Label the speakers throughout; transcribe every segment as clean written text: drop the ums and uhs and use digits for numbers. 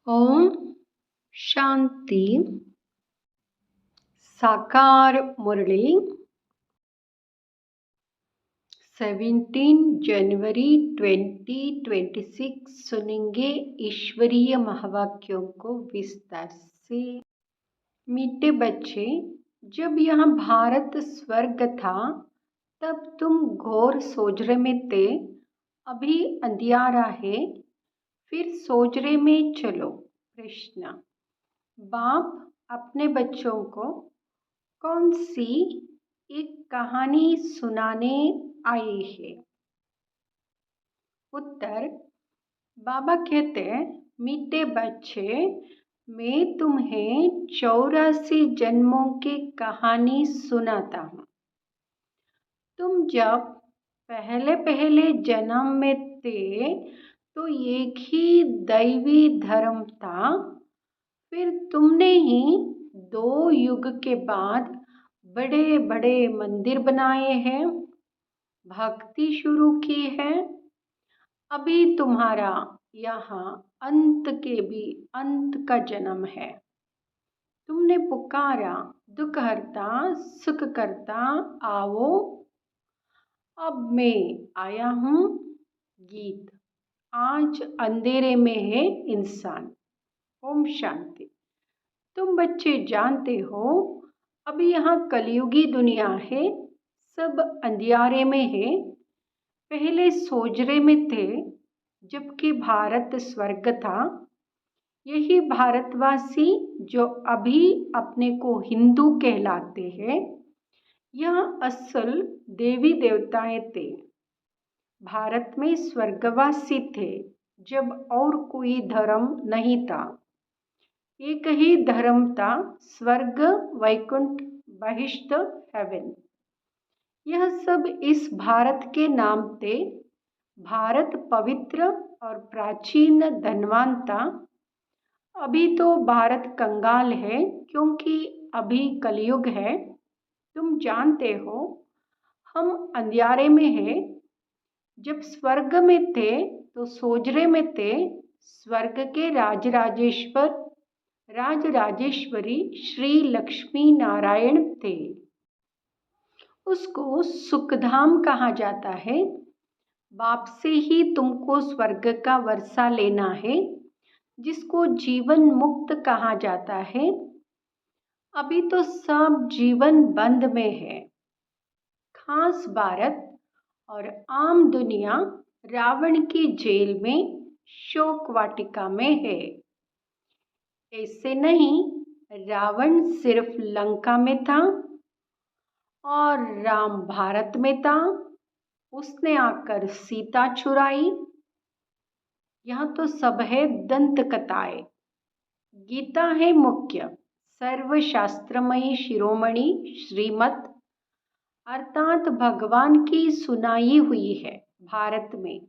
Speaker 1: ओम शांति। साकार मुरली 17 जनवरी 2026 सुनेंगे ईश्वरीय महावाक्यों को विस्तार से। मीठे बच्चे, जब यह भारत स्वर्ग था तब तुम घोर सोजरे में थे। अभी अंधियारा है, फिर सोजरे में चलो। प्रश्न: बाप अपने बच्चों को कौन सी एक कहानी सुनाने आए हैं? उत्तर: बाबा कहते हैं, मीठे बच्चे, मैं तुम्हें 84 जन्मों की कहानी सुनाता हूँ। तुम जब पहले पहले जन्म में थे तो एक ही दैवी धर्म था। फिर तुमने ही 2 युग के बाद बड़े बड़े मंदिर बनाए हैं, भक्ति शुरू की है। अभी तुम्हारा यहाँ अंत के भी अंत का जन्म है। तुमने पुकारा, दुख हरता सुख करता आओ, अब मैं आया हूँ। गीत। आज अंधेरे में है इंसान। ओम शांति। तुम बच्चे जानते हो, अभी यहाँ कलयुगी दुनिया है, सब अंधियारे में है। पहले सोजरे में थे, जबकि भारत स्वर्ग था। यही भारतवासी जो अभी अपने को हिंदू कहलाते हैं, यह असल देवी देवताएं थे। भारत में स्वर्गवासी थे जब और कोई धर्म नहीं था। एक ही धर्म था, स्वर्ग, वैकुंठ, बहिष्ठ, हेवन। यह सब इस भारत के नाम थे। भारत पवित्र और प्राचीन धनवान था। अभी तो भारत कंगाल है, क्योंकि अभी कलयुग है। तुम जानते हो, हम अंधियारे में हैं। जब स्वर्ग में थे तो सोजरे में थे। स्वर्ग के राजराजेश्वर राजराजेश्वरी श्री लक्ष्मी नारायण थे। उसको सुखधाम कहा जाता है। बाप से ही तुमको स्वर्ग का वर्षा लेना है, जिसको जीवन मुक्त कहा जाता है। अभी तो सब जीवन बंद में है। खास भारत और आम दुनिया रावण की जेल में, शोक वाटिका में है। ऐसे नहीं, रावण सिर्फ लंका में था और राम भारत में था। उसने आकर सीता चुराई। यहाँ तो सब है दंत कथाएं। गीता है मुख्य, सर्वशास्त्रमयी शिरोमणि श्रीमत, अर्थात भगवान की सुनाई हुई है। भारत में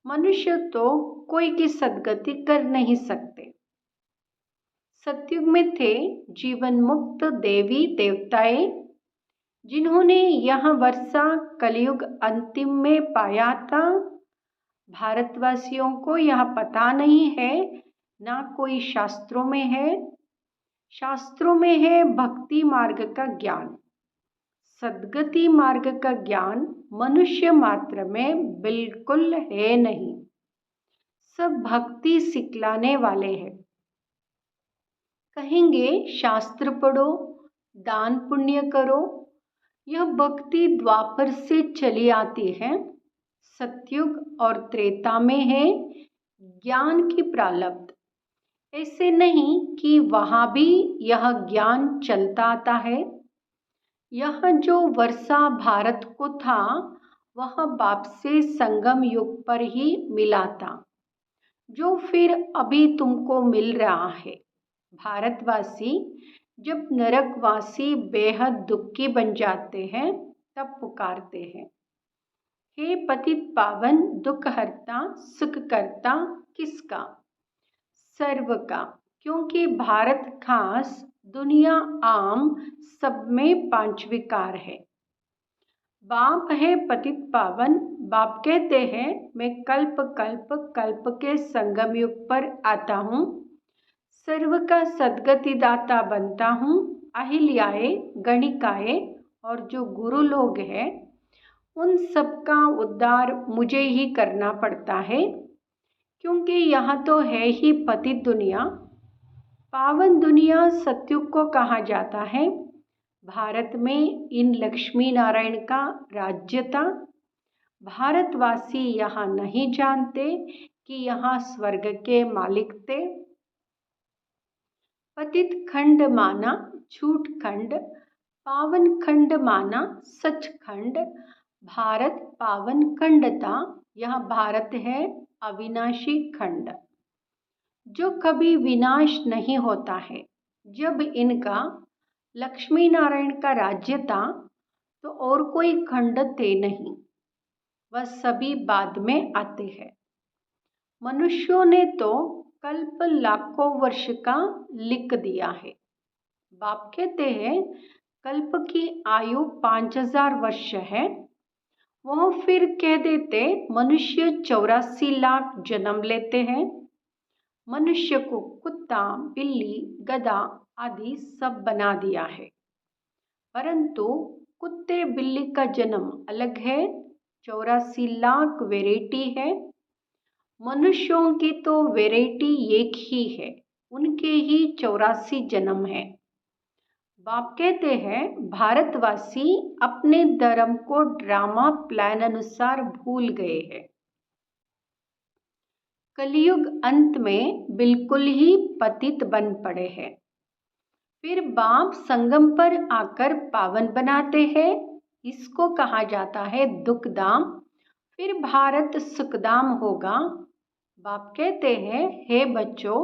Speaker 1: मनुष्य तो कोई की सदगति कर नहीं सकते। सतयुग में थे जीवन मुक्त देवी देवताएं, जिन्होंने यह वर्षा कलयुग अंतिम में पाया था। भारतवासियों को यह पता नहीं है, ना कोई शास्त्रों में है। शास्त्रों में है भक्ति मार्ग का ज्ञान। सद्गति मार्ग का ज्ञान मनुष्य मात्र में बिल्कुल है नहीं। सब भक्ति सिखलाने वाले हैं। कहेंगे शास्त्र पढ़ो, दान पुण्य करो। यह भक्ति द्वापर से चली आती है। सतयुग और त्रेता में है ज्ञान की प्रारब्ध। ऐसे नहीं कि वहाँ भी यह ज्ञान चलता आता है। यह जो वर्षा भारत को था, वह बाप से संगम युग पर ही मिला था, जो फिर अभी तुमको मिल रहा है। भारतवासी जब नरकवासी बेहद दुखी बन जाते हैं, तब पुकारते हैं, हे पतित पावन दुख हरता सुख करता किसका? सर्व का। क्योंकि भारत खास, दुनिया आम, सब में 5 विकार है। बाप है पतित पावन। बाप कहते हैं मैं कल्प कल्प कल्प के संगम युग पर आता हूँ, सर्व का सद्गति दाता बनता हूँ। अहिल्याए, गणिकाए और जो गुरु लोग हैं उन सबका उद्धार मुझे ही करना पड़ता है, क्योंकि यहाँ तो है ही पतित दुनिया। पावन दुनिया सतयुग को कहा जाता है। भारत में इन लक्ष्मी नारायण का राज्य था। भारतवासी यहाँ नहीं जानते कि यहाँ स्वर्ग के मालिक थे। पतित खंड माना झूठ खंड, पावन खंड माना सच खंड। भारत पावन खंड था, यह भारत है अविनाशी खंड, जो कभी विनाश नहीं होता है। जब इनका लक्ष्मी नारायण का राज्य था तो और कोई खंड थे नहीं, वह सभी बाद में आते हैं। मनुष्यों ने तो कल्प लाखों वर्ष का लिख दिया है। बाप कहते हैं कल्प की आयु 5000 वर्ष है। वह फिर कह देते मनुष्य 84 लाख जन्म लेते हैं। मनुष्य को कुत्ता, बिल्ली, गधा आदि सब बना दिया है, परंतु कुत्ते बिल्ली का जन्म अलग है। 84 लाख वैरायटी है। मनुष्यों की तो वैरायटी एक ही है, उनके ही 84 जन्म है। बाप कहते हैं भारतवासी अपने धर्म को ड्रामा प्लान अनुसार भूल गए हैं। कलयुग अंत में बिल्कुल ही पतित बन पड़े हैं। फिर बाप संगम पर आकर पावन बनाते हैं। इसको कहा जाता है दुखधाम। फिर भारत सुखधाम होगा। बाप कहते हैं हे बच्चों,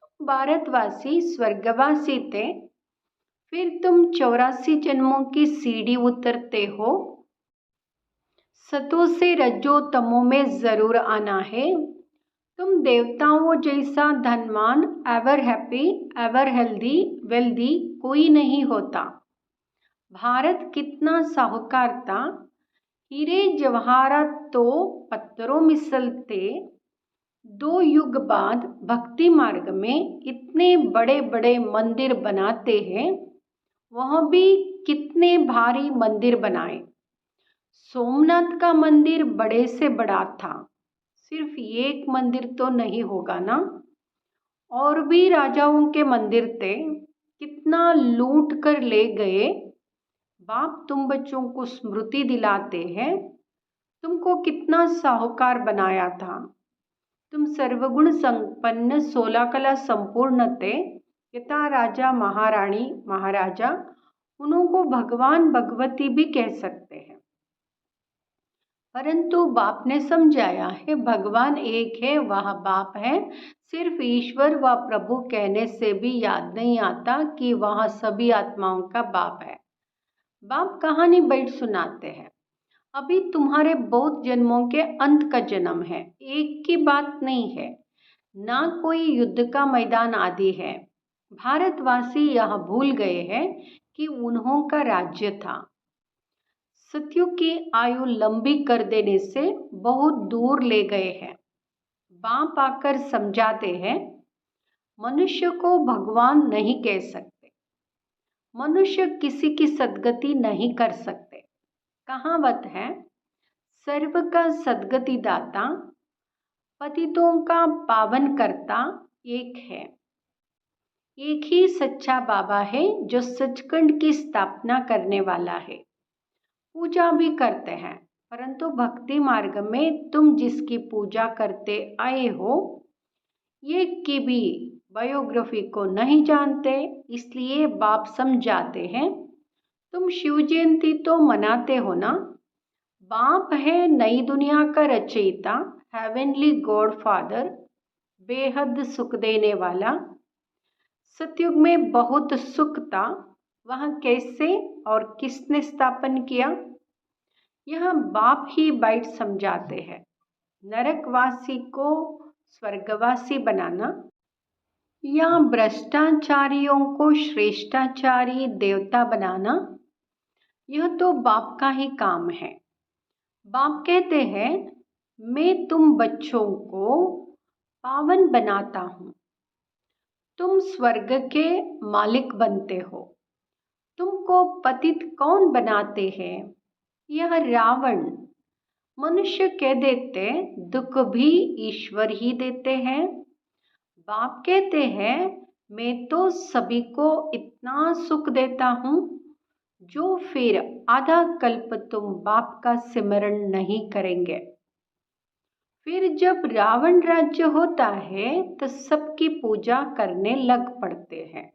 Speaker 1: तुम भारतवासी स्वर्गवासी थे, फिर तुम 84 जन्मों की सीढ़ी उतरते हो। सतो से रजो तमो में जरूर आना है। तुम देवताओं जैसा धनवान, ever happy, ever healthy, wealthy कोई नहीं होता। भारत कितना साहूकार था। हीरे जवाहरात तो पत्थरों मिसलते। 2 युग बाद भक्ति मार्ग में इतने बड़े बड़े मंदिर बनाते हैं। वह भी कितने भारी मंदिर बनाए। सोमनाथ का मंदिर बड़े से बड़ा था, सिर्फ एक मंदिर तो नहीं होगा ना। और भी राजाओं के मंदिर थे, कितना लूट कर ले गए। बाप तुम बच्चों को स्मृति दिलाते हैं तुमको कितना साहूकार बनाया था। तुम सर्वगुण संपन्न 16 कला संपूर्ण थे। यथा राजा महारानी महाराजा, उनको भगवान भगवती भी कह सकते हैं। परंतु बाप ने समझाया है भगवान एक है, वह बाप है। सिर्फ ईश्वर व प्रभु कहने से भी याद नहीं आता कि वह सभी आत्माओं का बाप है। बाप कहानी बैठ सुनाते हैं। अभी तुम्हारे बहुत जन्मों के अंत का जन्म है, एक की बात नहीं है, ना कोई युद्ध का मैदान आदि है। भारतवासी यह भूल गए हैं कि उन्हों का राज्य था। सतयुग की आयु लंबी कर देने से बहुत दूर ले गए हैं। बाप आकर समझाते हैं मनुष्य को भगवान नहीं कह सकते, मनुष्य किसी की सद्गति नहीं कर सकते। कहावत है सर्व का सद्गति दाता, पतितों का पावन करता एक है। एक ही सच्चा बाबा है जो सचखंड की स्थापना करने वाला है। पूजा भी करते हैं, परंतु भक्ति मार्ग में तुम जिसकी पूजा करते आए हो, ये की भी बायोग्राफी को नहीं जानते, इसलिए बाप समझाते हैं। तुम शिव जयंती तो मनाते हो ना। बाप है नई दुनिया का रचयिता, हेवनली गॉड फादर, बेहद सुख देने वाला। सतयुग में बहुत सुख था, वह कैसे और किसने स्थापन किया, यह बाप ही बैठ समझाते हैं। नरकवासी को स्वर्गवासी बनाना या भ्रष्टाचारियों को श्रेष्ठाचारी देवता बनाना, यह तो बाप का ही काम है। बाप कहते हैं, मैं तुम बच्चों को पावन बनाता हूँ। तुम स्वर्ग के मालिक बनते हो। तुमको पतित कौन बनाते हैं? यह रावण। मनुष्य कह देते दुख भी ईश्वर ही देते हैं। बाप कहते हैं, मैं तो सभी को इतना सुख देता हूँ जो फिर आधा कल्प तुम बाप का सिमरण नहीं करेंगे। फिर जब रावण राज्य होता है तो सबकी पूजा करने लग पड़ते हैं।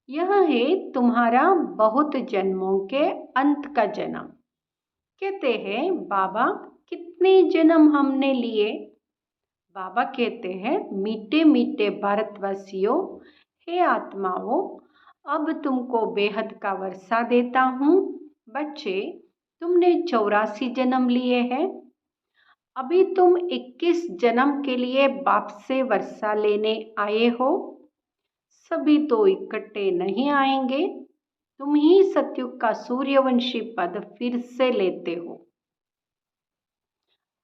Speaker 1: यह है तुम्हारा बहुत जन्मों के अंत का जन्म। कहते हैं, बाबा कितने जन्म हमने लिए? बाबा कहते हैं, मीठे मीठे भारतवासियों, हे आत्माओं, अब तुमको बेहद का वर्षा देता हूँ। बच्चे, तुमने 84 जन्म लिए हैं। अभी तुम 21 जन्म के लिए बाप से वर्षा लेने आए हो। सभी तो इकट्ठे नहीं आएंगे। तुम ही सतयुग का सूर्यवंशी पद फिर से लेते हो,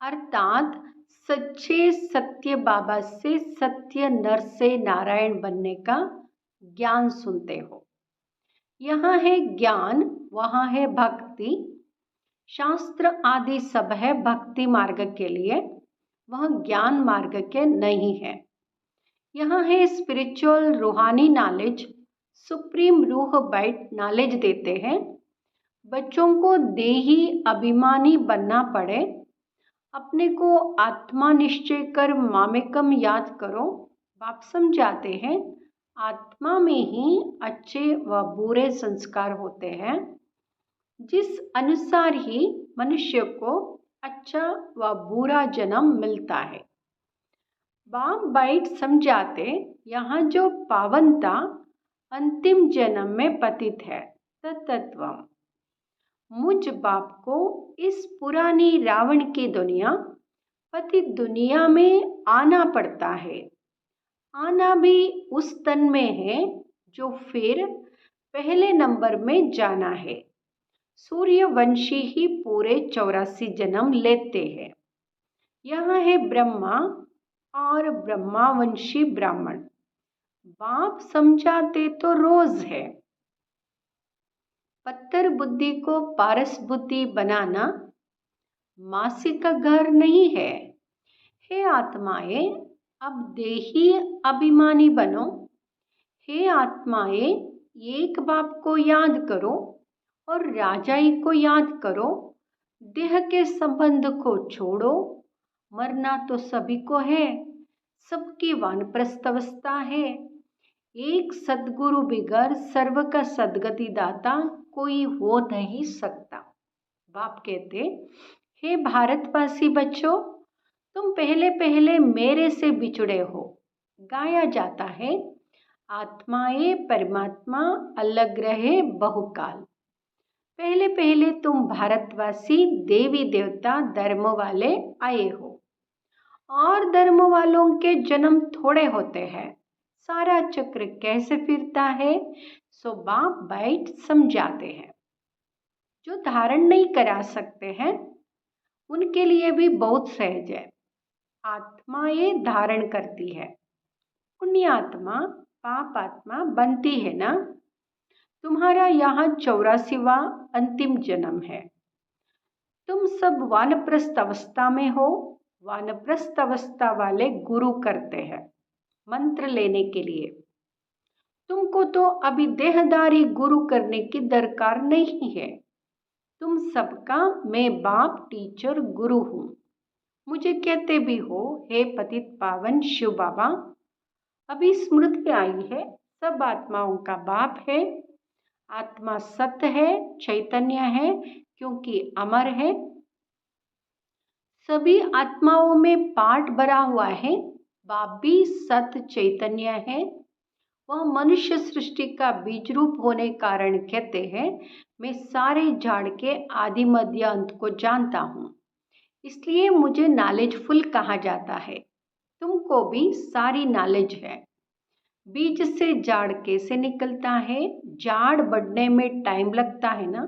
Speaker 1: अर्थात सच्चे सत्य बाबा से सत्य नर से नारायण बनने का ज्ञान सुनते हो। यहाँ है ज्ञान, वहाँ है भक्ति। शास्त्र आदि सब है भक्ति मार्ग के लिए, वह ज्ञान मार्ग के नहीं है। यहाँ है स्पिरिचुअल रूहानी नॉलेज। सुप्रीम रूह बाइट नॉलेज देते हैं। बच्चों को देही अभिमानी बनना पड़े। अपने को आत्मा निश्चय कर मामेकम याद करो। बाप समझाते हैं, आत्मा में ही अच्छे व बुरे संस्कार होते हैं। जिस अनुसार ही मनुष्य को अच्छा व बुरा जन्म मिलता है। बाप बाइट समझाते, यहाँ जो पावनता अंतिम जन्म में पतित है तत्वम। मुझ बाप को इस पुरानी रावण की दुनिया, पतित दुनिया में आना पड़ता है। आना भी उस तन में है जो फिर पहले नंबर में जाना है। सूर्यवंशी ही पूरे 84 जन्म लेते हैं। यहाँ है ब्रह्मा और ब्रह्मावंशी ब्राह्मण। बाप समझाते तो रोज है। पत्थर बुद्धि को पारस बुद्धि बनाना मासी का घर नहीं है। हे आत्माएं, अब देही अभिमानी बनो। हे आत्माएं, एक बाप को याद करो और राजाई को याद करो। देह के संबंध को छोड़ो। मरना तो सभी को है, सबकी वानप्रस्थ अवस्था है। एक सद्गुरु बिगर सर्व का सदगति दाता कोई हो नहीं सकता। बाप कहते, हे भारतवासी बच्चों, तुम पहले पहले मेरे से बिछड़े हो। गाया जाता है, आत्माएं परमात्मा अलग रहे बहुकाल। पहले पहले तुम भारतवासी देवी देवता धर्म वाले आए हो, और धर्म वालों के जन्म थोड़े होते हैं। सारा चक्र कैसे फिरता है, सो बाप बाइट समझाते हैं। जो धारण नहीं करा सकते हैं उनके लिए भी बहुत सहज है। आत्मा ये धारण करती है। पुण्य आत्मा पाप आत्मा बनती है ना। तुम्हारा यहाँ 84वां अंतिम जन्म है। तुम सब वानप्रस्थ अवस्था में हो। वानप्रस्थ अवस्था वाले गुरु करते हैं मंत्र लेने के लिए। तुमको तो अभी देहदारी गुरु करने की दरकार नहीं है। तुम सबका मैं बाप टीचर गुरु हूँ। मुझे कहते भी हो, हे पतित पावन शिव बाबा। अभी स्मृति आई है, सब आत्माओं का बाप है। आत्मा सत्य है, चैतन्य है, क्योंकि अमर है। सभी आत्माओं में पाठ भरा हुआ है। बाप भी सत्य चैतन्य है। वह मनुष्य सृष्टि का बीज रूप होने कारण कहते हैं, मैं सारे झाड़ के आदि मध्य अंत को जानता हूँ, इसलिए मुझे नॉलेजफुल कहा जाता है। तुमको भी सारी नॉलेज है। बीज से झाड़ कैसे निकलता है? झाड़ बढ़ने में टाइम लगता है ना।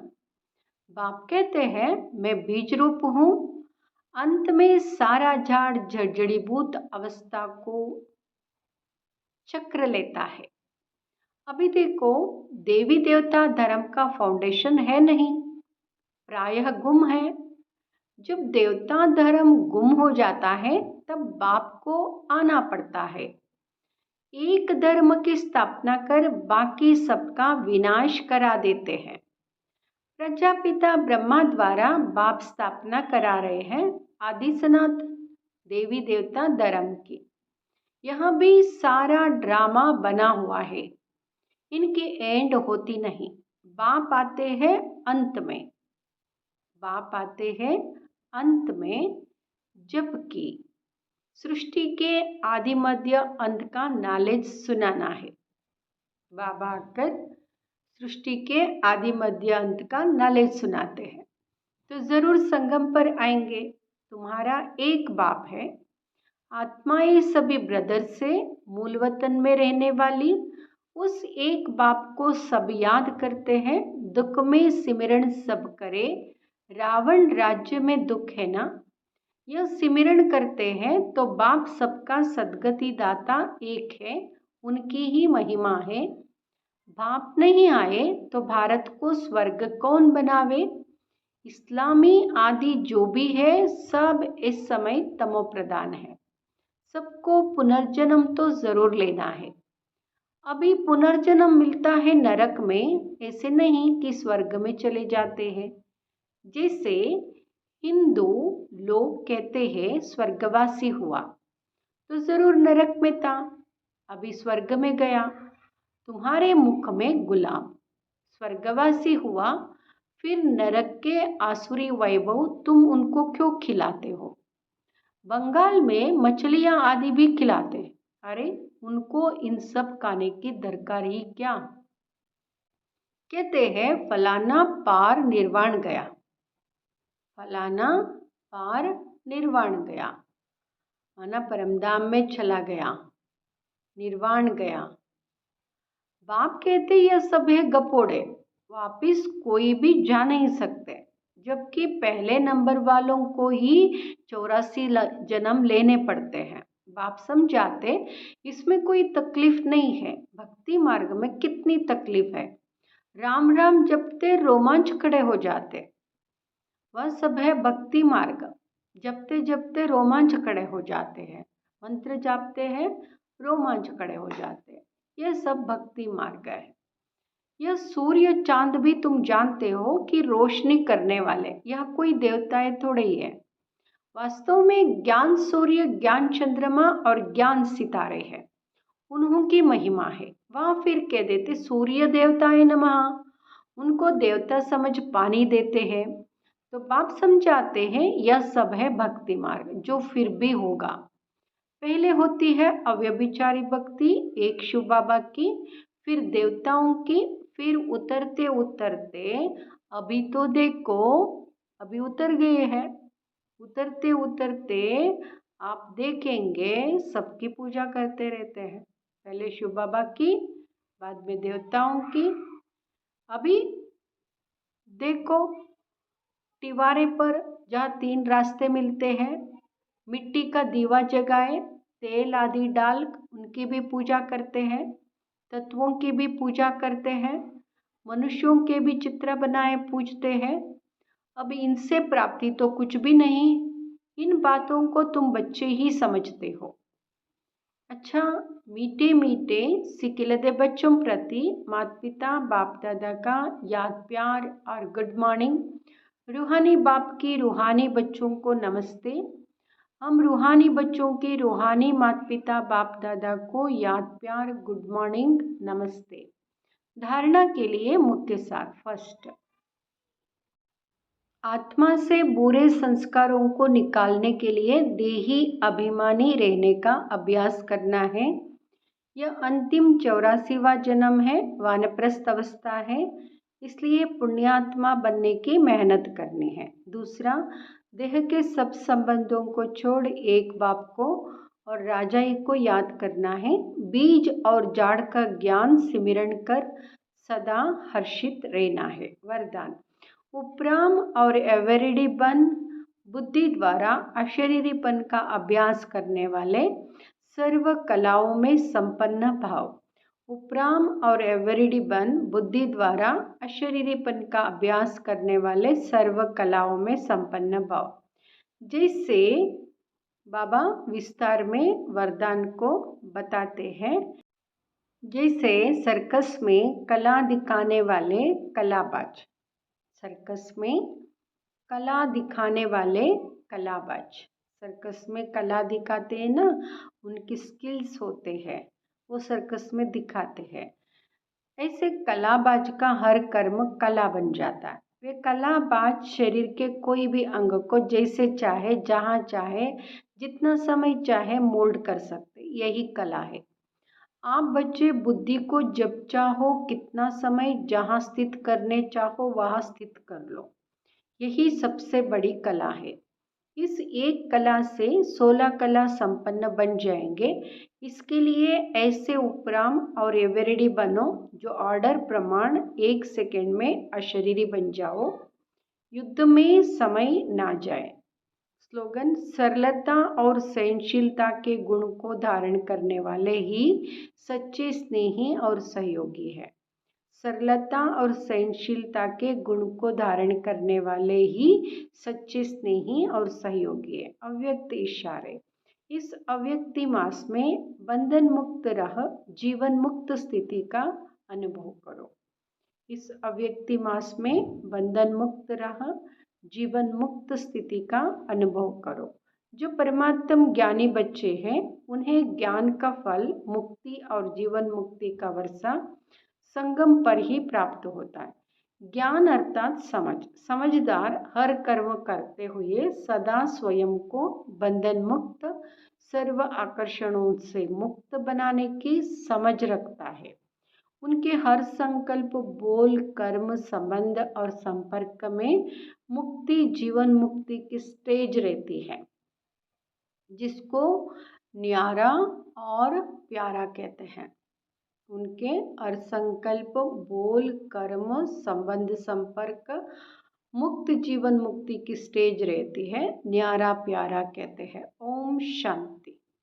Speaker 1: बाप कहते हैं मैं बीज रूप हूँ। अंत में सारा झाड़ जड़ीबूत अवस्था को चक्र लेता है। अभी देखो, देवी देवता धर्म का फाउंडेशन है नहीं, प्रायः गुम है। जब देवता धर्म गुम हो जाता है तब बाप को आना पड़ता है, एक धर्म की स्थापना कर बाकी सबका विनाश करा देते हैं। प्रजापिता ब्रह्मा द्वारा बाप स्थापना करा रहे हैं आदि सनातन देवी देवता धर्म की। यहाँ भी सारा ड्रामा बना हुआ है, इनकी एंड होती नहीं। बाप आते हैं अंत में, बाप आते हैं अंत में, जबकि सृष्टि के आदि मध्य अंत का नॉलेज सुनाना है। बाबा आकर सृष्टि के आदि मध्य अंत का नॉलेज सुनाते हैं। तो ज़रूर संगम पर आएंगे। तुम्हारा एक बाप है, आत्माएं सभी ब्रदर से मूल वतन में रहने वाली उस एक बाप को सब याद करते हैं। दुख में सिमरण सब करे, रावण राज्य में दुख है ना। यह सिमरण करते हैं तो बाप सबका सदगति दाता एक है, उनकी ही महिमा है। बाप नहीं आए तो भारत को स्वर्ग कौन बनावे। इस्लामी आदि जो भी है सब इस समय तमो प्रधान है। सबको पुनर्जन्म तो जरूर लेना है। अभी पुनर्जन्म मिलता है नरक में, ऐसे नहीं कि स्वर्ग में चले जाते हैं। जैसे हिंदू लोग कहते हैं स्वर्गवासी हुआ तो जरूर नरक में था, अभी स्वर्ग में गया। तुम्हारे मुख में गुलाम स्वर्गवासी हुआ, फिर नरक के आसुरी वैभव तुम उनको क्यों खिलाते हो। बंगाल में मछलियां आदि भी खिलाते, अरे उनको इन सब खाने की दरकार ही क्या। कहते हैं फलाना पार निर्वाण गया, फलाना पार निर्वाण गया, माना परमधाम में चला गया, निर्वाण गया। बाप कहते यह सब है गपोड़े, वापिस कोई भी जा नहीं सकते, जबकि पहले नंबर वालों को ही 84 जन्म लेने पड़ते हैं। बाप समझाते इसमें कोई तकलीफ नहीं है। भक्ति मार्ग में कितनी तकलीफ है। राम राम जपते रोमांच खड़े हो जाते, वह सब है भक्ति मार्ग। जपते जपते रोमांच खड़े हो जाते हैं, मंत्र जापते हैं रोमांच खड़े हो जाते हैं। यह सब भक्ति मार्ग है। यह सूर्य चांद भी तुम जानते हो कि रोशनी करने वाले, यह कोई देवताएं थोड़े ही है। वास्तव में ज्ञान सूर्य, ज्ञान चंद्रमा और ज्ञान सितारे हैं, उन्हों की महिमा है। वह फिर कह देते सूर्य देवताएं नमः, उनको देवता समझ पानी देते हैं। तो बाप समझाते हैं यह सब है भक्ति मार्ग, जो फिर भी होगा। पहले होती है अव्यभिचारी भक्ति एक शिव बाबा की, फिर देवताओं की, फिर उतरते उतरते अभी तो देखो अभी उतर गए हैं, उतरते उतरते आप देखेंगे सबकी पूजा करते रहते हैं। पहले शिव बाबा की, बाद में देवताओं की। अभी देखो तिवारे पर जहाँ 3 रास्ते मिलते हैं, मिट्टी का दीवा जगाए, तेल आदि डाल उनकी भी पूजा करते हैं, तत्वों की भी पूजा करते हैं, मनुष्यों के भी चित्र बनाए पूजते हैं। अब इनसे प्राप्ति तो कुछ भी नहीं, इन बातों को तुम बच्चे ही समझते हो। अच्छा, मीठे मीठे सिकिलदे बच्चों प्रति माता पिता बाप दादा का याद प्यार और गुड मॉर्निंग। रूहानी बाप की रूहानी बच्चों को नमस्ते। हम रूहानी बच्चों की रूहानी माता पिता बाप दादा को याद प्यार गुड मॉर्निंग नमस्ते। धारणा के लिए मुख्य सार। फर्स्ट, आत्मा से बुरे संस्कारों को निकालने के लिए देही अभिमानी रहने का अभ्यास करना है। यह अंतिम 84वां जन्म है, वानप्रस्थ अवस्था है, इसलिए पुण्यात्मा बनने की मेहनत करनी है। दूसरा, देह के सब संबंधों को छोड़ एक बाप को और राजाई को याद करना है। बीज और जाड़ का ज्ञान सिमरण कर सदा हर्षित रहना है। वरदान, उपराम और एवरिडीपन बुद्धि द्वारा अशरीरीपन का अभ्यास करने वाले सर्व कलाओं में संपन्न भाव। उपराम और एवरिडीपन बुद्धि द्वारा अशरीरीपन का अभ्यास करने वाले सर्व कलाओं में संपन्न भाव। जैसे बाबा विस्तार में वरदान को बताते हैं, जैसे सर्कस में कला दिखाने वाले कलाबाज, सर्कस में कला दिखाने वाले कलाबाज, सर्कस में कला दिखाते हैं ना, उनकी स्किल्स होते हैं, वो सर्कस में दिखाते हैं। ऐसे कलाबाज का हर कर्म कला बन जाता है। वे कलाबाज शरीर के कोई भी अंग को जैसे चाहे, जहाँ चाहे, जितना समय चाहे मोल्ड कर सकते, यही कला है। आप बच्चे बुद्धि को जब चाहो, कितना समय, जहाँ स्थित करने चाहो वहाँ स्थित कर लो, यही सबसे बड़ी कला है। इस एक कला से 16 कला संपन्न बन जाएंगे। इसके लिए ऐसे उपराम और एवरिडी बनो जो ऑर्डर प्रमाण 1 सेकेंड में अशरीरी बन जाओ, युद्ध में समय ना जाए। स्लोगन, सरलता और सहनशीलता के गुण को धारण करने वाले ही सच्चे स्नेही और सहयोगी है। सरलता और सहनशीलता के गुण को धारण करने वाले ही सच्चे स्नेही और सहयोगी है। अव्यक्त इशारे, इस अव्यक्ति मास में बंधन मुक्त रह जीवन मुक्त स्थिति का अनुभव करो। इस अव्यक्ति मास में बंधन मुक्त रह जीवन मुक्त स्थिति का अनुभव करो। जो परमात्म ज्ञानी बच्चे हैं उन्हें ज्ञान का फल मुक्ति और जीवन मुक्ति का वर्षा संगम पर ही प्राप्त होता है। ज्ञान अर्थात समझ, समझदार हर कर्म करते हुए सदा स्वयं को बंधन मुक्त सर्व आकर्षणों से मुक्त बनाने की समझ रखता है। उनके हर संकल्प, बोल, कर्म, संबंध और संपर्क में मुक्ति जीवन मुक्ति की स्टेज रहती है, जिसको न्यारा और प्यारा कहते हैं। उनके हर संकल्प, बोल, कर्म, संबंध, संपर्क मुक्त जीवन मुक्ति की स्टेज रहती है, न्यारा प्यारा कहते हैं। ओम शांति।